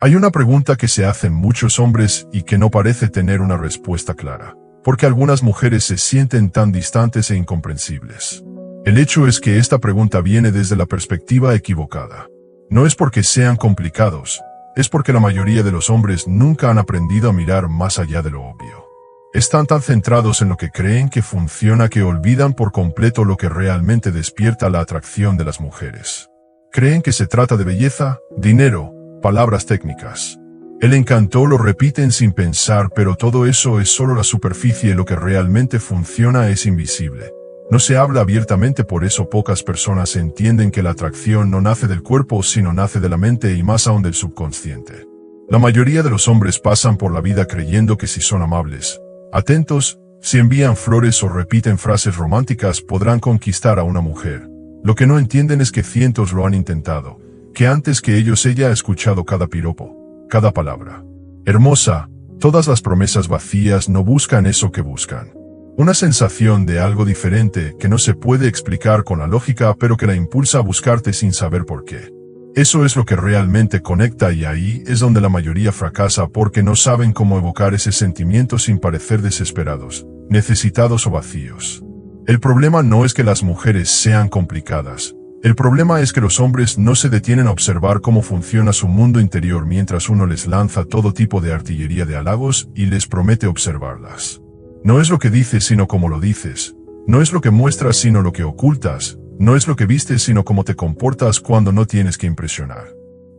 Hay una pregunta que se hacen muchos hombres y que no parece tener una respuesta clara. ¿Por qué algunas mujeres se sienten tan distantes e incomprensibles? El hecho es que esta pregunta viene desde la perspectiva equivocada. No es porque sean complicados, es porque la mayoría de los hombres nunca han aprendido a mirar más allá de lo obvio. Están tan centrados en lo que creen que funciona que olvidan por completo lo que realmente despierta la atracción de las mujeres. Creen que se trata de belleza, dinero, palabras técnicas. El encanto lo repiten sin pensar, pero todo eso es solo la superficie. Lo que realmente funciona es invisible. No se habla abiertamente, por eso pocas personas entienden que la atracción no nace del cuerpo sino nace de la mente y más aún del subconsciente. La mayoría de los hombres pasan por la vida creyendo que si son amables, atentos, si envían flores o repiten frases románticas podrán conquistar a una mujer. Lo que no entienden es que cientos lo han intentado, que antes que ellos ella ha escuchado cada piropo, cada palabra hermosa, todas las promesas vacías. No buscan eso que buscan. Una sensación de algo diferente que no se puede explicar con la lógica, pero que la impulsa a buscarte sin saber por qué. Eso es lo que realmente conecta y ahí es donde la mayoría fracasa porque no saben cómo evocar ese sentimiento sin parecer desesperados, necesitados o vacíos. El problema no es que las mujeres sean complicadas. El problema es que los hombres no se detienen a observar cómo funciona su mundo interior mientras uno les lanza todo tipo de artillería de halagos y les promete observarlas. No es lo que dices sino cómo lo dices. No es lo que muestras sino lo que ocultas. No es lo que vistes sino cómo te comportas cuando no tienes que impresionar.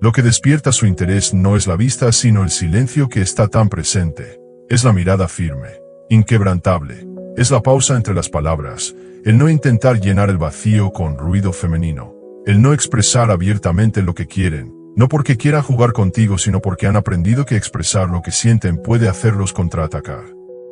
Lo que despierta su interés no es la vista sino el silencio que está tan presente. Es la mirada firme, inquebrantable. Es la pausa entre las palabras, el no intentar llenar el vacío con ruido femenino. El no expresar abiertamente lo que quieren, no porque quieran jugar contigo sino porque han aprendido que expresar lo que sienten puede hacerlos contraatacar.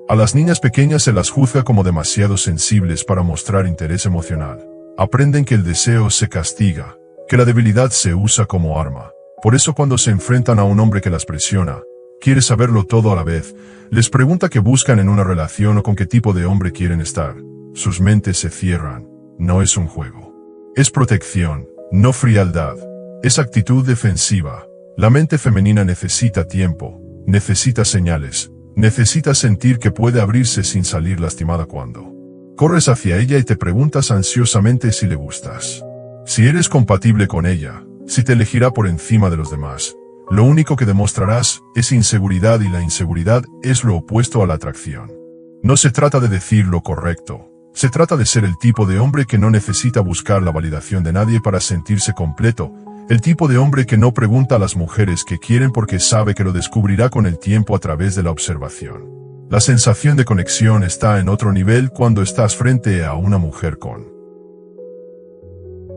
A las niñas pequeñas se las juzga como demasiado sensibles para mostrar interés emocional. Aprenden que el deseo se castiga, que la debilidad se usa como arma. Por eso cuando se enfrentan a un hombre que las presiona, quiere saberlo todo a la vez, les pregunta qué buscan en una relación o con qué tipo de hombre quieren estar. Sus mentes se cierran. No es un juego. Es protección, no frialdad. Es actitud defensiva. La mente femenina necesita tiempo, necesita señales. Necesitas sentir que puede abrirse sin salir lastimada cuando corres hacia ella y te preguntas ansiosamente si le gustas. Si eres compatible con ella, si te elegirá por encima de los demás. Lo único que demostrarás es inseguridad y la inseguridad es lo opuesto a la atracción. No se trata de decir lo correcto. Se trata de ser el tipo de hombre que no necesita buscar la validación de nadie para sentirse completo. El tipo de hombre que no pregunta a las mujeres qué quieren porque sabe que lo descubrirá con el tiempo a través de la observación. La sensación de conexión está en otro nivel cuando estás frente a una mujer con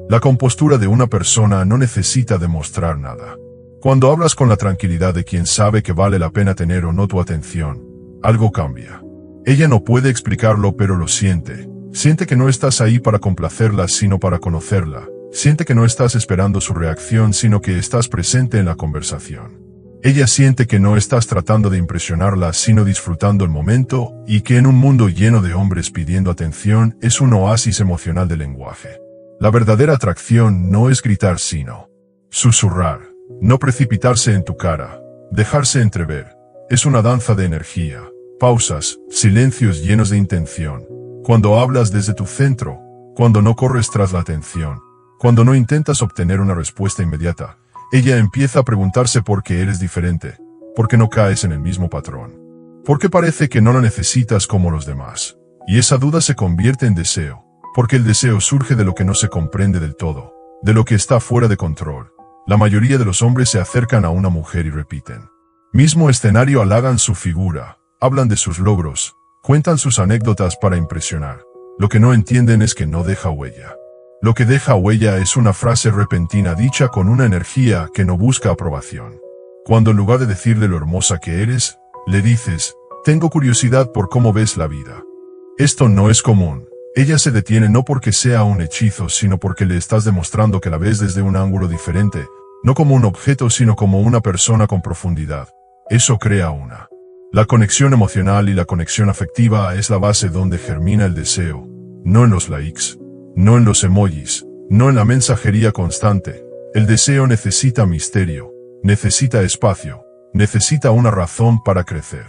la compostura de una persona. No necesita demostrar nada. Cuando hablas con la tranquilidad de quien sabe que vale la pena tener o no tu atención, algo cambia. Ella no puede explicarlo pero lo siente. Siente que no estás ahí para complacerla sino para conocerla. Siente que no estás esperando su reacción sino que estás presente en la conversación. Ella siente que no estás tratando de impresionarla sino disfrutando el momento y que en un mundo lleno de hombres pidiendo atención es un oasis emocional del lenguaje. La verdadera atracción no es gritar sino susurrar, no precipitarse en tu cara, dejarse entrever. Es una danza de energía, pausas, silencios llenos de intención. Cuando hablas desde tu centro, cuando no corres tras la atención. Cuando no intentas obtener una respuesta inmediata, ella empieza a preguntarse por qué eres diferente, por qué no caes en el mismo patrón, por qué parece que no la necesitas como los demás. Y esa duda se convierte en deseo, porque el deseo surge de lo que no se comprende del todo, de lo que está fuera de control. La mayoría de los hombres se acercan a una mujer y repiten mismo escenario, halagan su figura, hablan de sus logros, cuentan sus anécdotas para impresionar. Lo que no entienden es que no deja huella. Lo que deja huella es una frase repentina dicha con una energía que no busca aprobación. Cuando en lugar de decirle lo hermosa que eres, le dices, tengo curiosidad por cómo ves la vida. Esto no es común. Ella se detiene no porque sea un hechizo sino porque le estás demostrando que la ves desde un ángulo diferente, no como un objeto sino como una persona con profundidad. Eso crea una. La conexión emocional y la conexión afectiva es la base donde germina el deseo, no en los likes. No en los emojis, no en la mensajería constante. El deseo necesita misterio, necesita espacio, necesita una razón para crecer.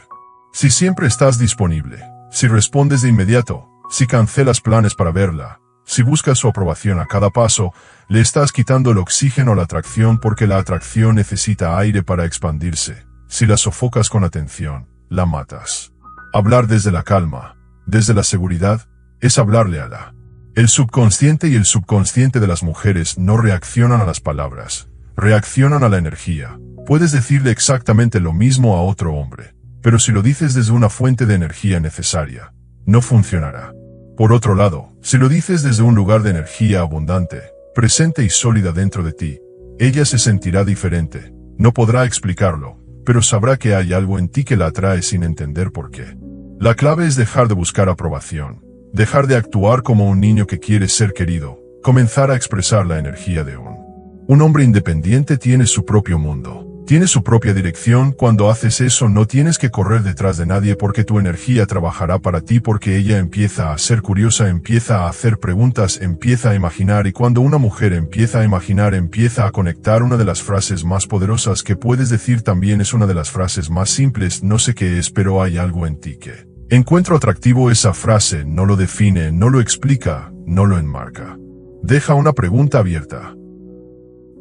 Si siempre estás disponible, si respondes de inmediato, si cancelas planes para verla, si buscas su aprobación a cada paso, le estás quitando el oxígeno a la atracción porque la atracción necesita aire para expandirse. Si la sofocas con atención, la matas. Hablar desde la calma, desde la seguridad, es hablarle a la. El subconsciente y el subconsciente de las mujeres no reaccionan a las palabras, reaccionan a la energía. Puedes decirle exactamente lo mismo a otro hombre, pero si lo dices desde una fuente de energía necesaria, no funcionará. Por otro lado, si lo dices desde un lugar de energía abundante, presente y sólida dentro de ti, ella se sentirá diferente. No podrá explicarlo, pero sabrá que hay algo en ti que la atrae sin entender por qué. La clave es dejar de buscar aprobación, dejar de actuar como un niño que quiere ser querido, comenzar a expresar la energía de un hombre independiente. Tiene su propio mundo. Tiene su propia dirección. Cuando haces eso no tienes que correr detrás de nadie porque tu energía trabajará para ti porque ella empieza a ser curiosa, empieza a hacer preguntas, empieza a imaginar y cuando una mujer empieza a imaginar empieza a conectar. Una de las frases más poderosas que puedes decir también es una de las frases más simples. No sé qué es, pero hay algo en ti que encuentro atractivo. Esa frase no lo define, no lo explica, no lo enmarca. Deja una pregunta abierta.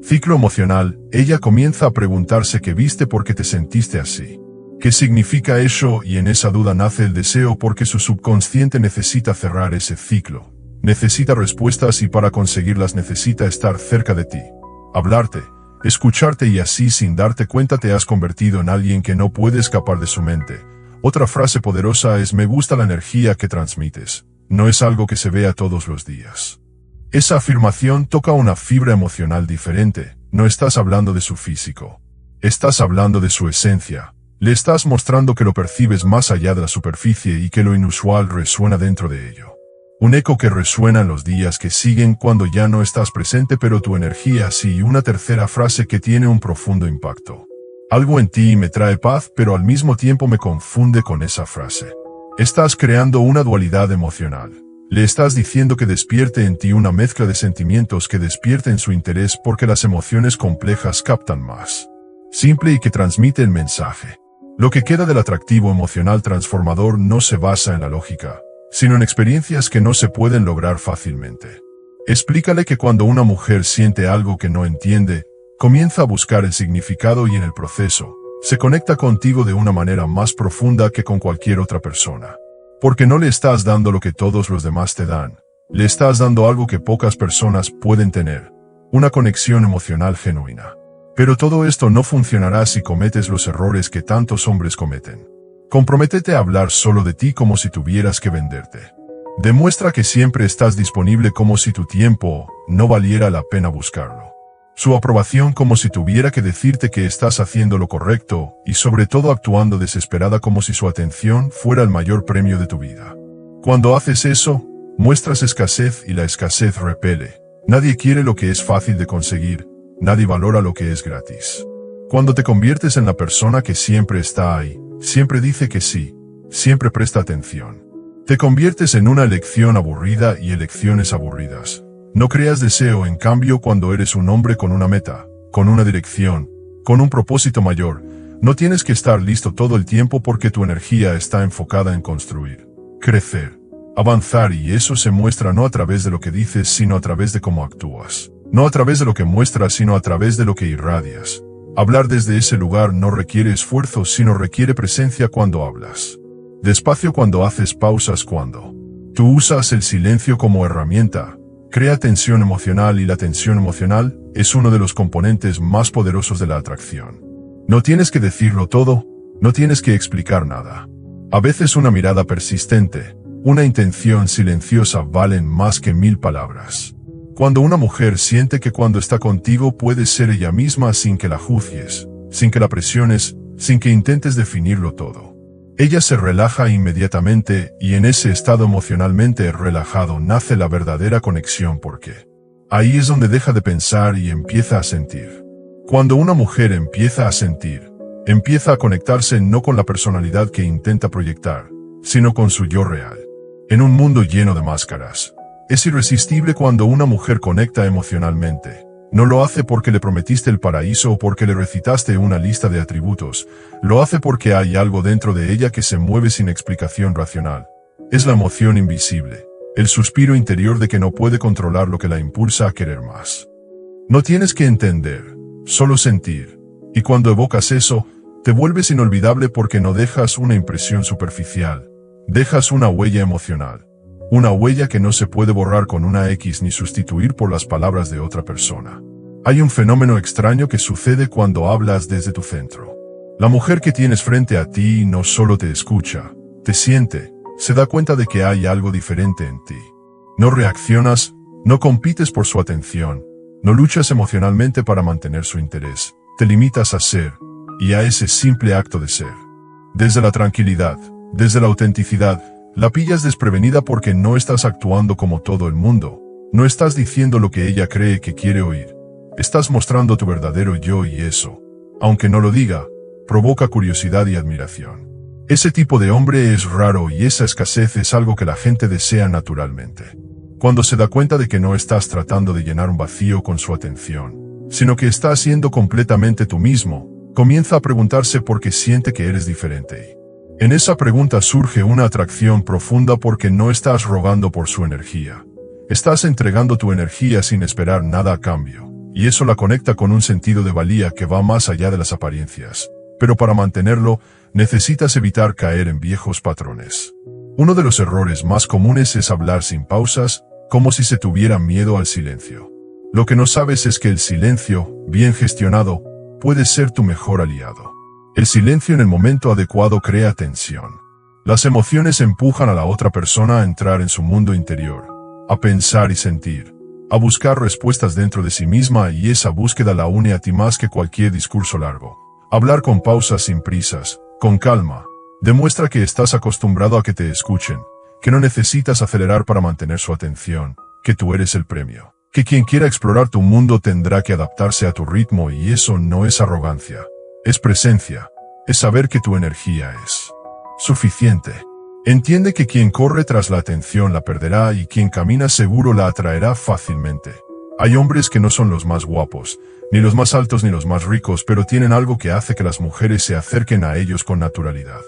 Ciclo emocional, ella comienza a preguntarse qué viste porque te sentiste así. ¿Qué significa eso? Y en esa duda nace el deseo porque su subconsciente necesita cerrar ese ciclo. Necesita respuestas y para conseguirlas necesita estar cerca de ti. Hablarte, escucharte y así sin darte cuenta te has convertido en alguien que no puede escapar de su mente. Otra frase poderosa es: me gusta la energía que transmites. No es algo que se vea todos los días. Esa afirmación toca una fibra emocional diferente. No estás hablando de su físico. Estás hablando de su esencia. Le estás mostrando que lo percibes más allá de la superficie y que lo inusual resuena dentro de ello. Un eco que resuena en los días que siguen cuando ya no estás presente pero tu energía sí. Y una tercera frase que tiene un profundo impacto. Algo en ti me trae paz pero al mismo tiempo me confunde con esa frase. Estás creando una dualidad emocional. Le estás diciendo que despierte en ti una mezcla de sentimientos que despierten su interés porque las emociones complejas captan más. Simple y que transmite el mensaje. Lo que queda del atractivo emocional transformador no se basa en la lógica, sino en experiencias que no se pueden lograr fácilmente. Explícale que cuando una mujer siente algo que no entiende, comienza a buscar el significado y en el proceso, se conecta contigo de una manera más profunda que con cualquier otra persona. Porque no le estás dando lo que todos los demás te dan, le estás dando algo que pocas personas pueden tener, una conexión emocional genuina. Pero todo esto no funcionará si cometes los errores que tantos hombres cometen. Comprométete a hablar solo de ti como si tuvieras que venderte. Demuestra que siempre estás disponible como si tu tiempo no valiera la pena buscarlo. Su aprobación como si tuviera que decirte que estás haciendo lo correcto y sobre todo actuando desesperada como si su atención fuera el mayor premio de tu vida. Cuando haces eso, muestras escasez y la escasez repele. Nadie quiere lo que es fácil de conseguir, nadie valora lo que es gratis. Cuando te conviertes en la persona que siempre está ahí, siempre dice que sí, siempre presta atención. Te conviertes en una elección aburrida y elecciones aburridas. No creas deseo, en cambio, cuando eres un hombre con una meta, con una dirección, con un propósito mayor, no tienes que estar listo todo el tiempo porque tu energía está enfocada en construir, crecer, avanzar y eso se muestra no a través de lo que dices sino a través de cómo actúas. No a través de lo que muestras sino a través de lo que irradias. Hablar desde ese lugar no requiere esfuerzo sino requiere presencia cuando hablas. Despacio cuando haces pausas cuando tú usas el silencio como herramienta. Crea tensión emocional y la tensión emocional es uno de los componentes más poderosos de la atracción. No tienes que decirlo todo, no tienes que explicar nada. A veces una mirada persistente, una intención silenciosa valen más que 1000 palabras. Cuando una mujer siente que cuando está contigo puedes ser ella misma sin que la juzgues, sin que la presiones, sin que intentes definirlo todo. Ella se relaja inmediatamente y en ese estado emocionalmente relajado nace la verdadera conexión porque ahí es donde deja de pensar y empieza a sentir. Cuando una mujer empieza a sentir, empieza a conectarse no con la personalidad que intenta proyectar, sino con su yo real. En un mundo lleno de máscaras, es irresistible cuando una mujer conecta emocionalmente. No lo hace porque le prometiste el paraíso o porque le recitaste una lista de atributos. Lo hace porque hay algo dentro de ella que se mueve sin explicación racional. Es la emoción invisible, el suspiro interior de que no puede controlar lo que la impulsa a querer más. No tienes que entender, solo sentir. Y cuando evocas eso, te vuelves inolvidable porque no dejas una impresión superficial. Dejas una huella emocional. Una huella que no se puede borrar con una X ni sustituir por las palabras de otra persona. Hay un fenómeno extraño que sucede cuando hablas desde tu centro. La mujer que tienes frente a ti no solo te escucha, te siente, se da cuenta de que hay algo diferente en ti. No reaccionas, no compites por su atención, no luchas emocionalmente para mantener su interés, te limitas a ser, y a ese simple acto de ser. Desde la tranquilidad, desde la autenticidad, la pillas desprevenida porque no estás actuando como todo el mundo, no estás diciendo lo que ella cree que quiere oír. Estás mostrando tu verdadero yo y eso, aunque no lo diga, provoca curiosidad y admiración. Ese tipo de hombre es raro y esa escasez es algo que la gente desea naturalmente. Cuando se da cuenta de que no estás tratando de llenar un vacío con su atención, sino que estás siendo completamente tú mismo, comienza a preguntarse por qué siente que eres diferente. En esa pregunta surge una atracción profunda porque no estás rogando por su energía. Estás entregando tu energía sin esperar nada a cambio, y eso la conecta con un sentido de valía que va más allá de las apariencias. Pero para mantenerlo, necesitas evitar caer en viejos patrones. Uno de los errores más comunes es hablar sin pausas, como si se tuviera miedo al silencio. Lo que no sabes es que el silencio, bien gestionado, puede ser tu mejor aliado. El silencio en el momento adecuado crea tensión. Las emociones empujan a la otra persona a entrar en su mundo interior, a pensar y sentir, a buscar respuestas dentro de sí misma y esa búsqueda la une a ti más que cualquier discurso largo. Hablar con pausas sin prisas, con calma, demuestra que estás acostumbrado a que te escuchen, que no necesitas acelerar para mantener su atención, que tú eres el premio, que quien quiera explorar tu mundo tendrá que adaptarse a tu ritmo y eso no es arrogancia. Es presencia, es saber que tu energía es suficiente. Entiende que quien corre tras la atención la perderá y quien camina seguro la atraerá fácilmente. Hay hombres que no son los más guapos, ni los más altos ni los más ricos, pero tienen algo que hace que las mujeres se acerquen a ellos con naturalidad.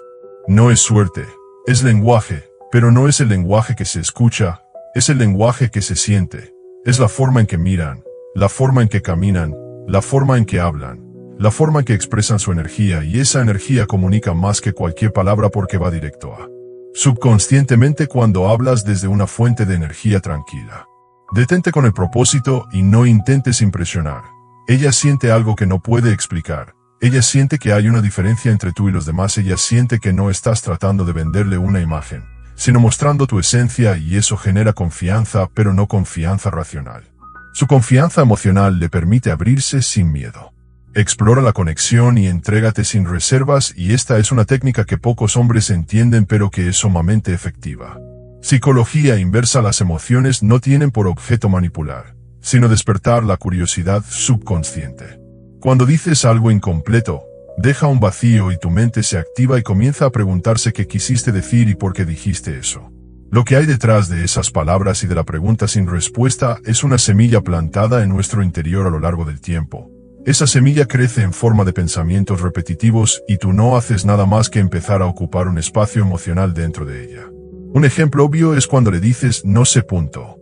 No es suerte, es lenguaje, pero no es el lenguaje que se escucha, es el lenguaje que se siente. Es la forma en que miran, la forma en que caminan, la forma en que hablan. La forma en que expresan su energía y esa energía comunica más que cualquier palabra porque va directo a subconscientemente cuando hablas desde una fuente de energía tranquila. Detente con el propósito y no intentes impresionar. Ella siente algo que no puede explicar. Ella siente que hay una diferencia entre tú y los demás. Ella siente que no estás tratando de venderle una imagen, sino mostrando tu esencia y eso genera confianza, pero no confianza racional. Su confianza emocional le permite abrirse sin miedo. Explora la conexión y entrégate sin reservas y esta es una técnica que pocos hombres entienden pero que es sumamente efectiva. Psicología inversa. Las emociones no tienen por objeto manipular, sino despertar la curiosidad subconsciente. Cuando dices algo incompleto, deja un vacío y tu mente se activa y comienza a preguntarse qué quisiste decir y por qué dijiste eso. Lo que hay detrás de esas palabras y de la pregunta sin respuesta es una semilla plantada en nuestro interior a lo largo del tiempo. Esa semilla crece en forma de pensamientos repetitivos y tú no haces nada más que empezar a ocupar un espacio emocional dentro de ella. Un ejemplo obvio es cuando le dices no sé punto.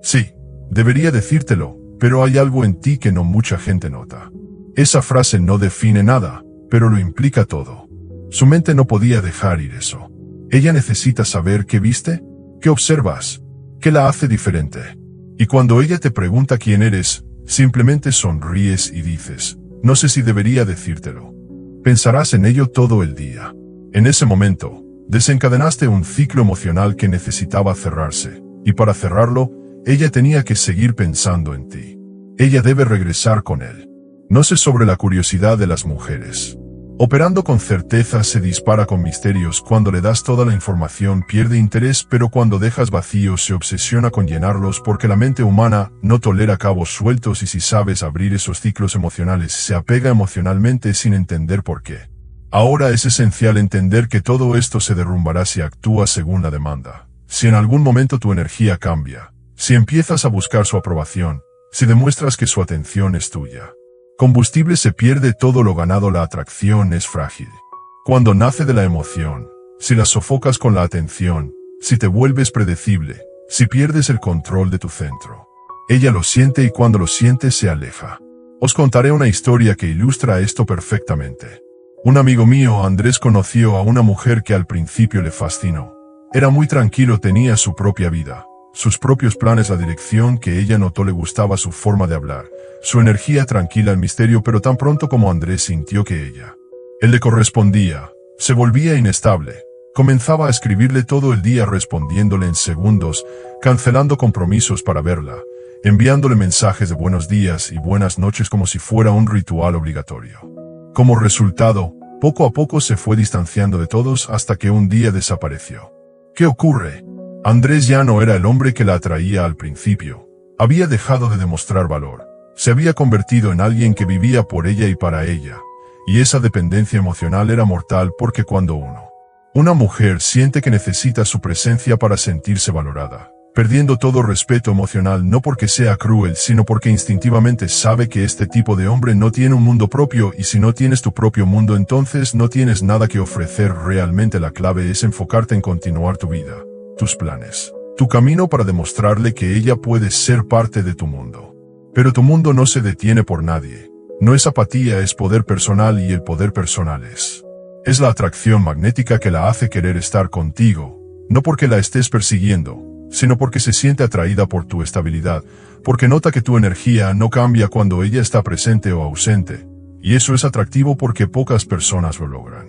Sí, debería decírtelo, pero hay algo en ti que no mucha gente nota. Esa frase no define nada, pero lo implica todo. Su mente no podía dejar ir eso. Ella necesita saber qué viste, qué observas, qué la hace diferente. Y cuando ella te pregunta quién eres, simplemente sonríes y dices, no sé si debería decírtelo. Pensarás en ello todo el día. En ese momento, desencadenaste un ciclo emocional que necesitaba cerrarse, y para cerrarlo, ella tenía que seguir pensando en ti. Ella debe regresar con él. No sé sobre la curiosidad de las mujeres. Operando con certeza se dispara con misterios. Cuando le das toda la información pierde interés, pero cuando dejas vacíos se obsesiona con llenarlos porque la mente humana no tolera cabos sueltos y si sabes abrir esos ciclos emocionales se apega emocionalmente sin entender por qué. Ahora es esencial entender que todo esto se derrumbará si actúas según la demanda. Si en algún momento tu energía cambia, si empiezas a buscar su aprobación, si demuestras que su atención es tuya. Combustible se pierde todo lo ganado, la atracción es frágil. Cuando nace de la emoción, si la sofocas con la atención, si te vuelves predecible, si pierdes el control de tu centro. Ella lo siente y cuando lo siente se aleja. Os contaré una historia que ilustra esto perfectamente. Un amigo mío, Andrés, conoció a una mujer que al principio le fascinó. Era muy tranquilo, tenía su propia vida, sus propios planes, la dirección que ella notó le gustaba su forma de hablar, su energía tranquila, el misterio, pero tan pronto como Andrés sintió que él le correspondía, se volvía inestable. Comenzaba a escribirle todo el día respondiéndole en segundos, cancelando compromisos para verla, enviándole mensajes de buenos días y buenas noches como si fuera un ritual obligatorio. Como resultado, poco a poco se fue distanciando de todos hasta que un día desapareció. ¿Qué ocurre? Andrés ya no era el hombre que la atraía al principio. Había dejado de demostrar valor. Se había convertido en alguien que vivía por ella y para ella. Y esa dependencia emocional era mortal porque cuando una mujer siente que necesita su presencia para sentirse valorada, perdiendo todo respeto emocional no porque sea cruel sino porque instintivamente sabe que este tipo de hombre no tiene un mundo propio y si no tienes tu propio mundo entonces no tienes nada que ofrecer realmente. La clave es enfocarte en continuar tu vida, tus planes, tu camino para demostrarle que ella puede ser parte de tu mundo. Pero tu mundo no se detiene por nadie. No es apatía, es poder personal y el poder personal es la atracción magnética que la hace querer estar contigo, no porque la estés persiguiendo, sino porque se siente atraída por tu estabilidad, porque nota que tu energía no cambia cuando ella está presente o ausente, y eso es atractivo porque pocas personas lo logran.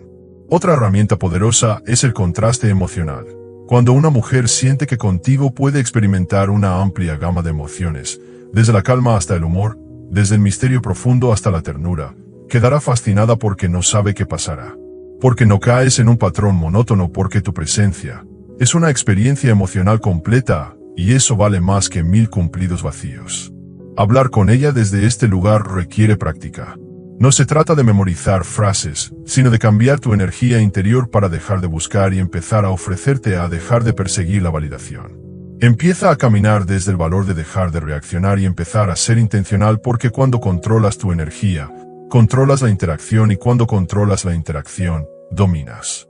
Otra herramienta poderosa es el contraste emocional. Cuando una mujer siente que contigo puede experimentar una amplia gama de emociones, desde la calma hasta el humor, desde el misterio profundo hasta la ternura, quedará fascinada porque no sabe qué pasará. Porque no caes en un patrón monótono, porque tu presencia es una experiencia emocional completa, y eso vale más que 1000 cumplidos vacíos. Hablar con ella desde este lugar requiere práctica. No se trata de memorizar frases, sino de cambiar tu energía interior para dejar de buscar y empezar a ofrecerte, a dejar de perseguir la validación. Empieza a caminar desde el valor de dejar de reaccionar y empezar a ser intencional, porque cuando controlas tu energía, controlas la interacción y cuando controlas la interacción, dominas.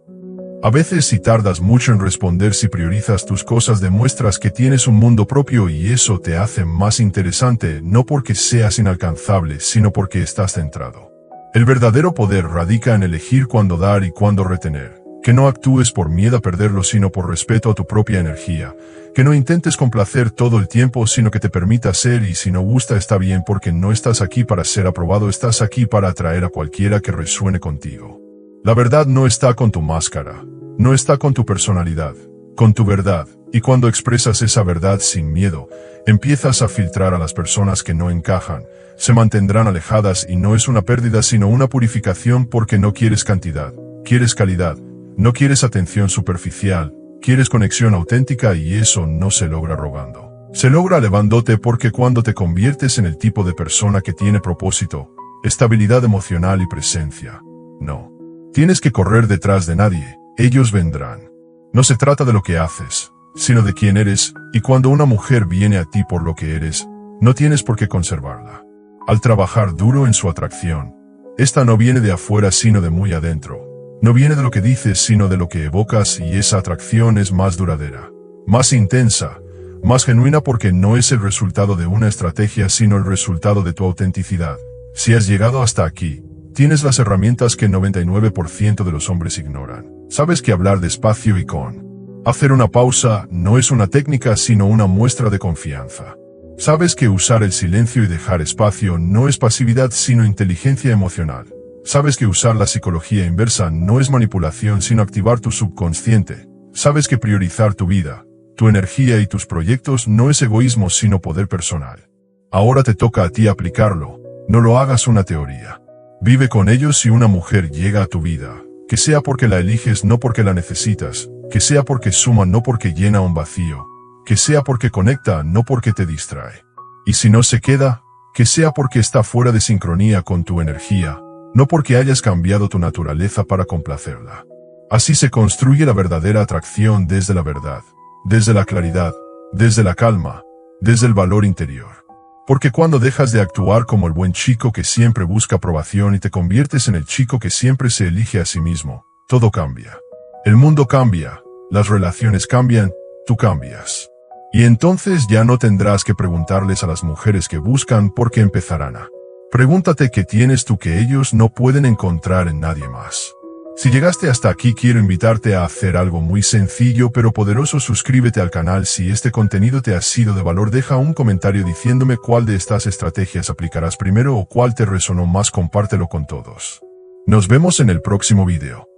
A veces si tardas mucho en responder, si priorizas tus cosas, demuestras que tienes un mundo propio y eso te hace más interesante, no porque seas inalcanzable, sino porque estás centrado. El verdadero poder radica en elegir cuándo dar y cuándo retener. Que no actúes por miedo a perderlo, sino por respeto a tu propia energía. Que no intentes complacer todo el tiempo, sino que te permitas ser, y si no gusta está bien, porque no estás aquí para ser aprobado, estás aquí para atraer a cualquiera que resuene contigo. La verdad no está con tu máscara, no está con tu personalidad, con tu verdad, y cuando expresas esa verdad sin miedo, empiezas a filtrar a las personas que no encajan, se mantendrán alejadas y no es una pérdida sino una purificación, porque no quieres cantidad, quieres calidad, no quieres atención superficial, quieres conexión auténtica y eso no se logra rogando. Se logra elevándote, porque cuando te conviertes en el tipo de persona que tiene propósito, estabilidad emocional y presencia, no tienes que correr detrás de nadie, ellos vendrán. No se trata de lo que haces, sino de quién eres, y cuando una mujer viene a ti por lo que eres, no tienes por qué conservarla. Al trabajar duro en su atracción, esta no viene de afuera sino de muy adentro. No viene de lo que dices sino de lo que evocas, y esa atracción es más duradera, más intensa, más genuina, porque no es el resultado de una estrategia sino el resultado de tu autenticidad. Si has llegado hasta aquí, tienes las herramientas que el 99% de los hombres ignoran. Sabes que hablar despacio y con hacer una pausa no es una técnica sino una muestra de confianza. Sabes que usar el silencio y dejar espacio no es pasividad sino inteligencia emocional. Sabes que usar la psicología inversa no es manipulación sino activar tu subconsciente. Sabes que priorizar tu vida, tu energía y tus proyectos no es egoísmo sino poder personal. Ahora te toca a ti aplicarlo, no lo hagas una teoría. Vive con ellos. Si una mujer llega a tu vida, que sea porque la eliges no porque la necesitas, que sea porque suma no porque llena un vacío, que sea porque conecta no porque te distrae. Y si no se queda, que sea porque está fuera de sincronía con tu energía, no porque hayas cambiado tu naturaleza para complacerla. Así se construye la verdadera atracción, desde la verdad, desde la claridad, desde la calma, desde el valor interior. Porque cuando dejas de actuar como el buen chico que siempre busca aprobación y te conviertes en el chico que siempre se elige a sí mismo, todo cambia. El mundo cambia, las relaciones cambian, tú cambias. Y entonces ya no tendrás que preguntarles a las mujeres que buscan porque empezarán a. Pregúntate qué tienes tú que ellos no pueden encontrar en nadie más. Si llegaste hasta aquí, quiero invitarte a hacer algo muy sencillo pero poderoso. Suscríbete al canal si este contenido te ha sido de valor. Deja un comentario diciéndome cuál de estas estrategias aplicarás primero o cuál te resonó más. Compártelo con todos. Nos vemos en el próximo video.